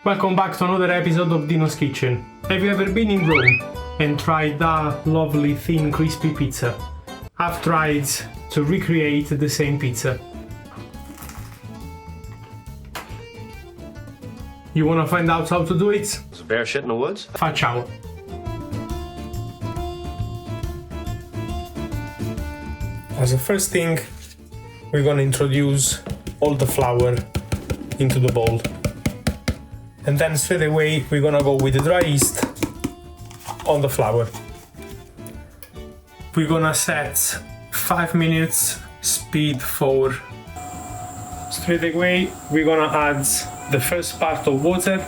Welcome back to another episode of Dino's Kitchen. Have you ever been in Rome and tried that lovely thin crispy pizza? I've tried to recreate the same pizza. You wanna find out how to do it? There's a bear shit in the woods? Facciamo. As a first thing, we're gonna introduce all the flour into the bowl. And then straight away we're gonna go with the dry yeast on the flour. We're gonna set 5 minutes speed for. Straight away we're gonna add the first part of water.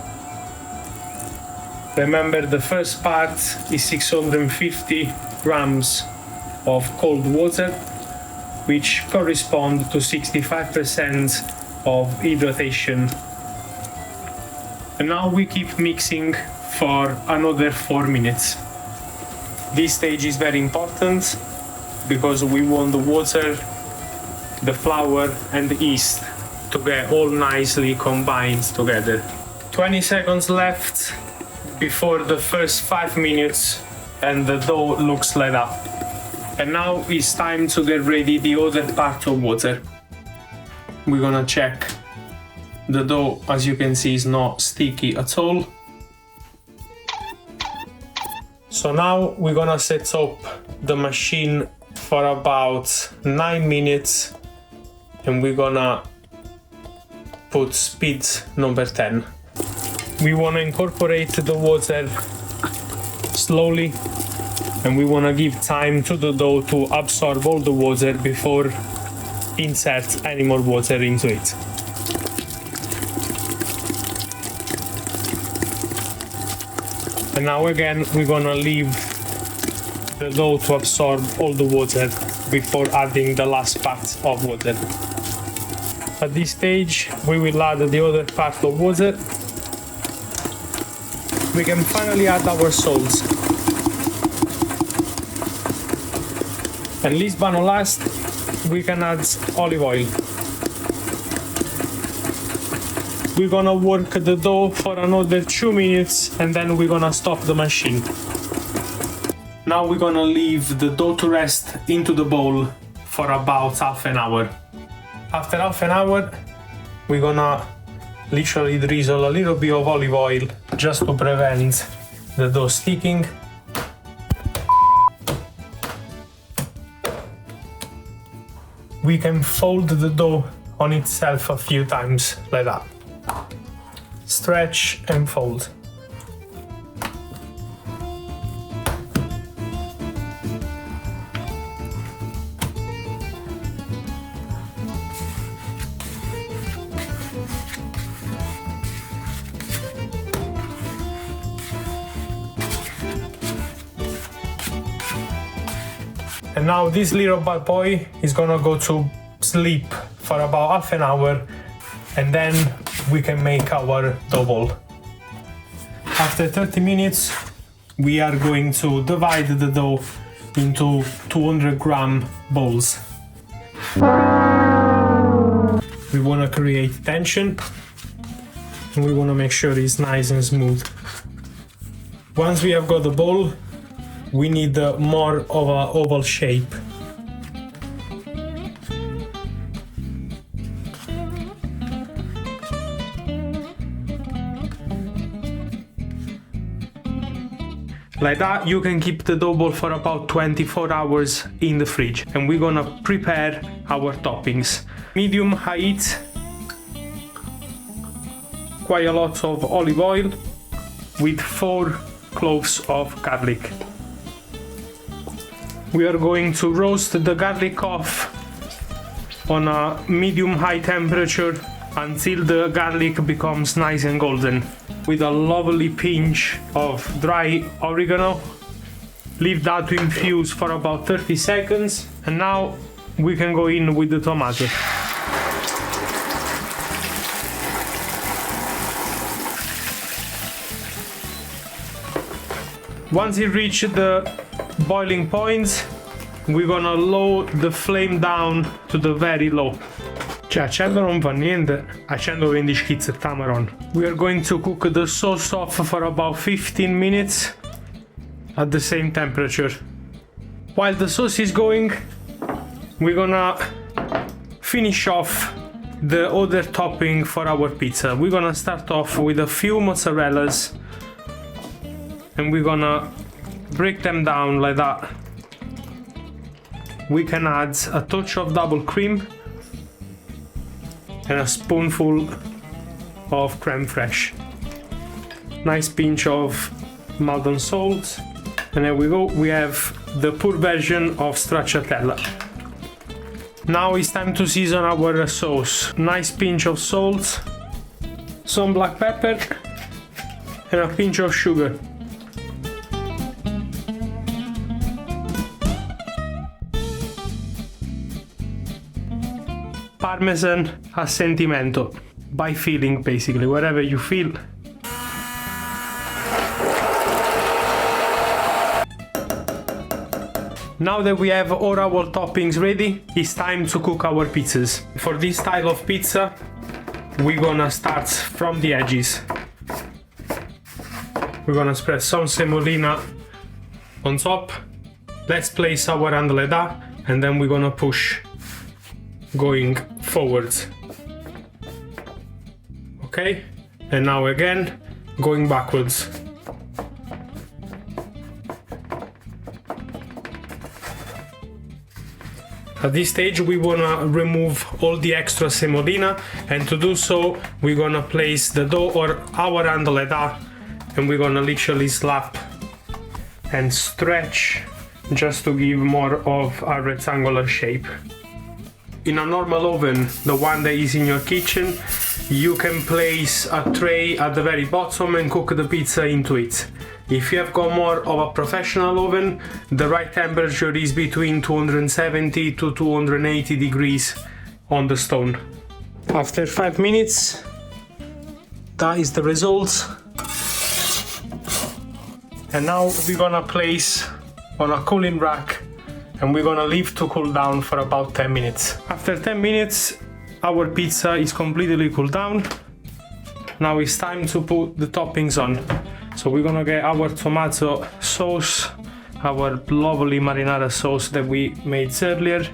Remember, the first part is 650 grams of cold water, which correspond to 65% of hydration. And now we keep mixing for another 4 minutes. This stage is very important because we want the water, the flour and the yeast to get all nicely combined together. 20 seconds left before the first 5 minutes and the dough looks like that. And now it's time to get ready the other part of water. We're gonna check. The dough, as you can see, is not sticky at all. So now we're gonna set up the machine for about 9 minutes and we're gonna put speed number 10. We wanna incorporate the water slowly and we wanna give time to the dough to absorb all the water before insert any more water into it. And now again we're gonna leave the dough to absorb all the water before adding the last part of water. At this stage we will add the other part of water. We can finally add our salt. And last but not last, we can add olive oil. We're gonna work the dough for another 2 minutes and then we're gonna stop the machine. Now we're gonna leave the dough to rest into the bowl for about half an hour. After half an hour, we're gonna literally drizzle a little bit of olive oil just to prevent the dough sticking. We can fold the dough on itself a few times like that. Stretch and fold. And now this little bad boy is gonna go to sleep for about half an hour and then we can make our dough ball. After 30 minutes, we are going to divide the dough into 200 gram balls. We want to create tension and we want to make sure it's nice and smooth. Once we have got the ball, we need more of an oval shape. Like that, you can keep the dough ball for about 24 hours in the fridge. And we're gonna prepare our toppings. Medium high heat, quite a lot of olive oil with 4 cloves of garlic. We are going to roast the garlic off on a medium-high temperature until the garlic becomes nice and golden. With a lovely pinch of dry oregano. Leave that to infuse for about 30 seconds. And now we can go in with the tomato. Once it reaches the boiling point, we're gonna lower the flame down to the very low. Cioè, accendo non fa niente, accendo 20 schizzettame on. We are going to cook the sauce off for about 15 minutes at the same temperature. While the sauce is going, we're gonna finish off the other topping for our pizza. We're gonna start off with a few mozzarellas and we're gonna break them down like that. We can add a touch of double cream and a spoonful of creme fraiche. Nice pinch of Maldon salt, and there we go, we have the poor version of stracciatella. Now it's time to season our sauce. Nice pinch of salt, some black pepper, and a pinch of sugar. Parmesan a sentimento, by feeling basically, wherever you feel. Now that we have all our toppings ready, it's time to cook our pizzas. For this style of pizza, we're gonna start from the edges. We're gonna spread some semolina on top. Let's place our andaleda and then we're gonna push going forwards. Okay, and now again going backwards. At this stage we wanna remove all the extra semolina, and to do so we're gonna place the dough or our andaleda and we're gonna literally slap and stretch just to give more of a rectangular shape. In a normal oven, the one that is in your kitchen, you can place a tray at the very bottom and cook the pizza into it. If you have got more of a professional oven, the right temperature is between 270 to 280 degrees on the stone. After 5 minutes, that is the result. And now we're gonna place on a cooling rack and we're gonna leave to cool down for about 10 minutes. After 10 minutes, our pizza is completely cooled down. Now it's time to put the toppings on. So we're gonna get our tomato sauce, our lovely marinara sauce that we made earlier.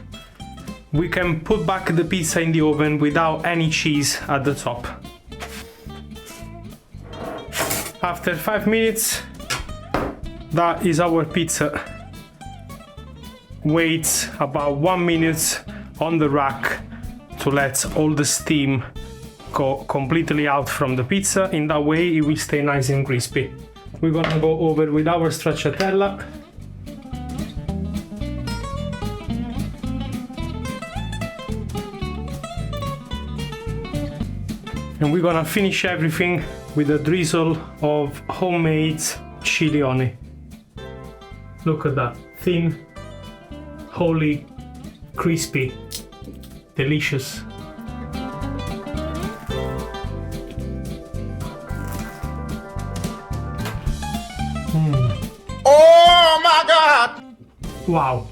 We can put back the pizza in the oven without any cheese at the top. After 5 minutes, that is our pizza. Wait about 1 minute on the rack to let all the steam go completely out from the pizza. In that way it will stay nice and crispy. We're gonna go over with our stracciatella. And we're gonna finish everything with a drizzle of homemade chilione. Look at that, thin, holy, crispy, delicious. Oh my God! Wow.